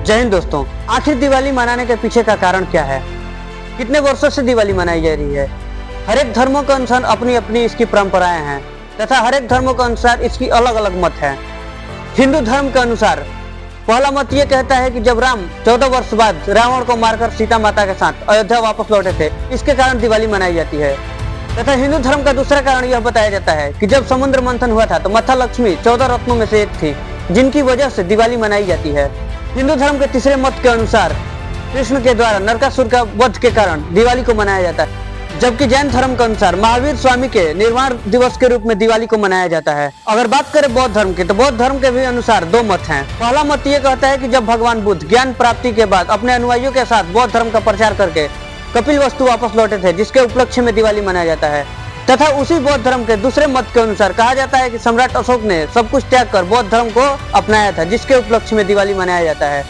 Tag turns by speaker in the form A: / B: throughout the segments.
A: जय हिंद दोस्तों। आखिर दिवाली मनाने के पीछे का कारण क्या है? कितने वर्षों से दिवाली मनाई जा रही है? हर एक धर्मों के अनुसार अपनी अपनी इसकी परंपराएं हैं तथा हर एक धर्मों के अनुसार इसकी अलग अलग मत है। हिंदू धर्म के अनुसार पहला मत ये कहता है कि जब राम 14 वर्ष बाद रावण को मारकर सीता माता के साथ अयोध्या वापस लौटे थे, इसके कारण दिवाली मनाई जाती है। तथा हिंदू धर्म का दूसरा कारण यह बताया जाता है कि जब समुद्र मंथन हुआ था तो माता लक्ष्मी 14 रत्नों में से एक थी, जिनकी वजह से दिवाली मनाई जाती है। हिंदू धर्म के तीसरे मत के अनुसार कृष्ण के द्वारा नरकासुर का वध के कारण दिवाली को मनाया जाता है, जबकि जैन धर्म के अनुसार महावीर स्वामी के निर्वाण दिवस के रूप में दिवाली को मनाया जाता है। अगर बात करें बौद्ध धर्म की, तो बौद्ध धर्म के भी अनुसार दो मत हैं। पहला मत ये कहता है कि जब भगवान बुद्ध ज्ञान प्राप्ति के बाद अपने अनुयायियों के साथ बौद्ध धर्म का प्रचार करके कपिलवस्तु वापस लौटे थे, जिसके उपलक्ष्य में दिवाली मनाया जाता है। तथा उसी बौद्ध धर्म के दूसरे मत के अनुसार कहा जाता है कि सम्राट अशोक ने सब कुछ त्याग कर बौद्ध धर्म को अपनाया था, जिसके उपलक्ष्य में दिवाली मनाया जाता है।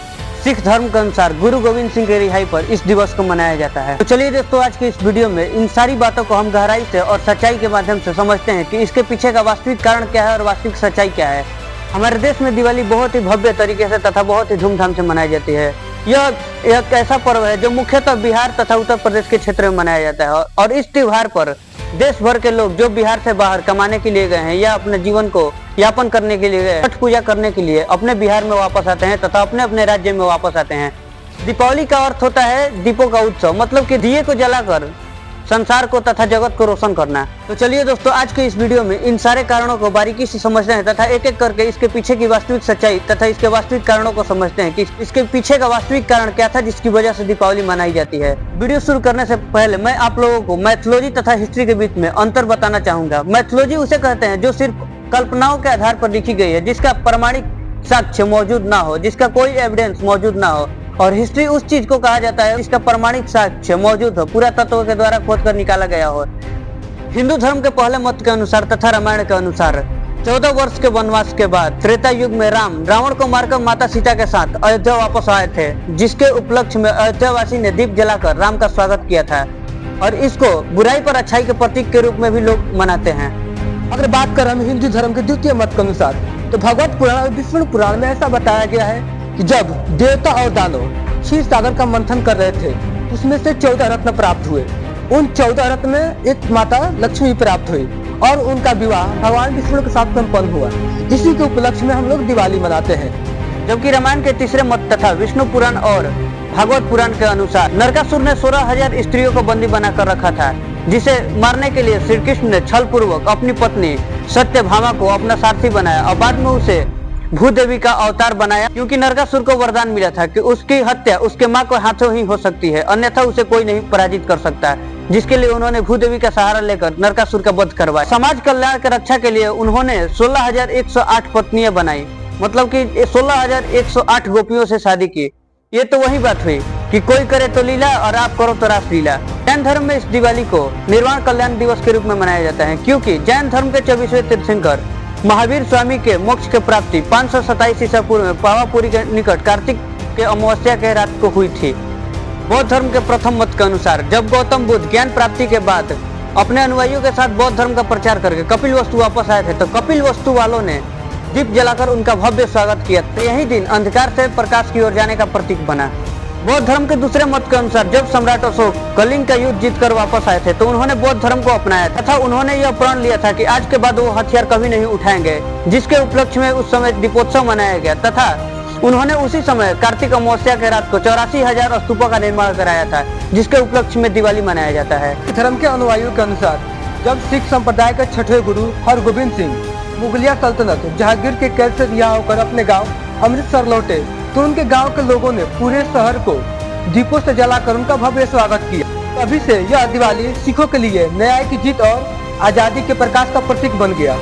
A: सिख धर्म के अनुसार गुरु गोविंद सिंह की रिहाई पर इस दिवस को मनाया जाता है। तो चलिए दोस्तों, आज की इस वीडियो में इन सारी बातों को हम गहराई से और सच्चाई के माध्यम से समझते हैं कि इसके पीछे का वास्तविक कारण क्या है और वास्तविक सच्चाई क्या है। हमारे देश में दिवाली बहुत ही भव्य तरीके से तथा बहुत ही धूमधाम से मनाई जाती है। यह एक ऐसा पर्व है जो मुख्यतः बिहार तथा उत्तर प्रदेश के क्षेत्र में मनाया जाता है, और इस त्योहार पर देश भर के लोग जो बिहार से बाहर कमाने के लिए गए हैं या अपने जीवन को यापन करने के लिए गए, छठ पूजा करने के लिए अपने बिहार में वापस आते हैं तथा अपने अपने राज्य में वापस आते हैं। दीपावली का अर्थ होता है दीपों का उत्सव, मतलब कि दिए को जलाकर संसार को तथा जगत को रोशन करना। तो चलिए दोस्तों, आज के इस वीडियो में इन सारे कारणों को बारीकी से समझते हैं तथा एक एक करके इसके पीछे की वास्तविक सच्चाई तथा इसके वास्तविक कारणों को समझते हैं कि इसके पीछे का वास्तविक कारण क्या था जिसकी वजह से दीपावली मनाई जाती है। वीडियो शुरू करने से पहले मैं आप लोगों को मैथोलॉजी तथा हिस्ट्री के बीच में अंतर बताना चाहूंगा। मैथोलॉजी उसे कहते हैं जो सिर्फ कल्पनाओं के आधार पर लिखी गई है, जिसका प्रमाणिक साक्ष्य मौजूद ना हो, जिसका कोई एविडेंस मौजूद ना हो। और हिस्ट्री उस चीज को कहा जाता है जिसका प्रमाणिक साक्ष्य मौजूद हो, पूरा तत्वों के द्वारा खोद कर निकाला गया हो। हिंदू धर्म के पहले मत के अनुसार तथा रामायण के अनुसार 14 वर्ष के वनवास के बाद त्रेता युग में राम रावण को मारकर माता सीता के साथ अयोध्या वापस आए थे, जिसके उपलक्ष्य में अयोध्यावासी ने दीप जलाकर राम का स्वागत किया था, और इसको बुराई पर अच्छाई के प्रतीक के रूप में भी लोग मनाते हैं।
B: अगर बात करें हम हिंदू धर्म के द्वितीय मत के अनुसार, तो भगवत पुराण और विष्णु पुराण में ऐसा बताया गया है कि जब देवता और दानव क्षीर सागर का मंथन कर रहे थे, उसमें से 14 रत्न प्राप्त हुए। उन 14 रत्न में एक माता लक्ष्मी प्राप्त हुई और उनका विवाह भगवान विष्णु के साथ संपन्न हुआ। इसी के उपलक्ष्य में हम लोग दिवाली मनाते हैं।
A: जबकि रामायण के तीसरे मत तथा विष्णु पुराण और भागवत पुराण के अनुसार नरकासुर ने 16,000 स्त्रियों को बंदी बनाकर रखा था, जिसे मारने के लिए श्री कृष्ण ने छल पूर्वक अपनी पत्नी सत्यभामा को अपना सारथी बनाया और बाद में उसे भूदेवी का अवतार बनाया, क्योंकि नरकासुर को वरदान मिला था कि उसकी हत्या उसके माँ को हाथों ही हो सकती है, अन्यथा उसे कोई नहीं पराजित कर सकता, जिसके लिए उन्होंने भूदेवी का सहारा लेकर नरकासुर का वध करवाया। समाज कल्याण की रक्षा के लिए उन्होंने 16,108 पत्नियां बनाई, मतलब कि 16,108 गोपियों से शादी की। ये तो वही बात हुई कि कोई करे तो लीला और आप करो तो रासलीला। जैन धर्म में इस दिवाली को निर्वाण कल्याण दिवस के रूप में मनाया जाता है, क्योंकि जैन धर्म के 24वें तीर्थंकर महावीर स्वामी के मोक्ष की प्राप्ति 527 ईसा पूर्व में पावापुरी के निकट कार्तिक के अमावस्या के रात को हुई थी। बौद्ध धर्म के प्रथम मत के अनुसार जब गौतम बुद्ध ज्ञान प्राप्ति के बाद अपने अनुयायियों के साथ बौद्ध धर्म का प्रचार करके कपिलवस्तु वापस आए थे, तो कपिलवस्तु वालों ने दीप जलाकर उनका भव्य स्वागत किया। तो यही दिन अंधकार से प्रकाश की ओर जाने का प्रतीक बना। बौद्ध धर्म के दूसरे मत के अनुसार जब सम्राट अशोक कलिंग का युद्ध जीतकर वापस आए थे, तो उन्होंने बौद्ध धर्म को अपनाया तथा उन्होंने यह प्रण लिया था कि आज के बाद वो हथियार कभी नहीं उठाएंगे, जिसके उपलक्ष्य में उस समय दीपोत्सव मनाया गया। तथा उन्होंने उसी समय कार्तिक अमावस्या के रात को 84,000 स्तूपों का निर्माण कराया था, जिसके उपलक्ष्य में दिवाली मनाया जाता है।
B: धर्म के अनुयायियों के अनुसार जब सिख संप्रदाय के छठवें गुरु हरगोविंद सिंह मुगलिया सल्तनत जहांगीर के कैद से रिहा होकर अपने गाँव अमृतसर लौटे, तो उनके गांव के लोगों ने पूरे शहर को दीपों से जलाकर उनका भव्य स्वागत किया। तभी से यह दिवाली सिखों के लिए न्याय की जीत और आजादी के प्रकाश का प्रतीक बन गया।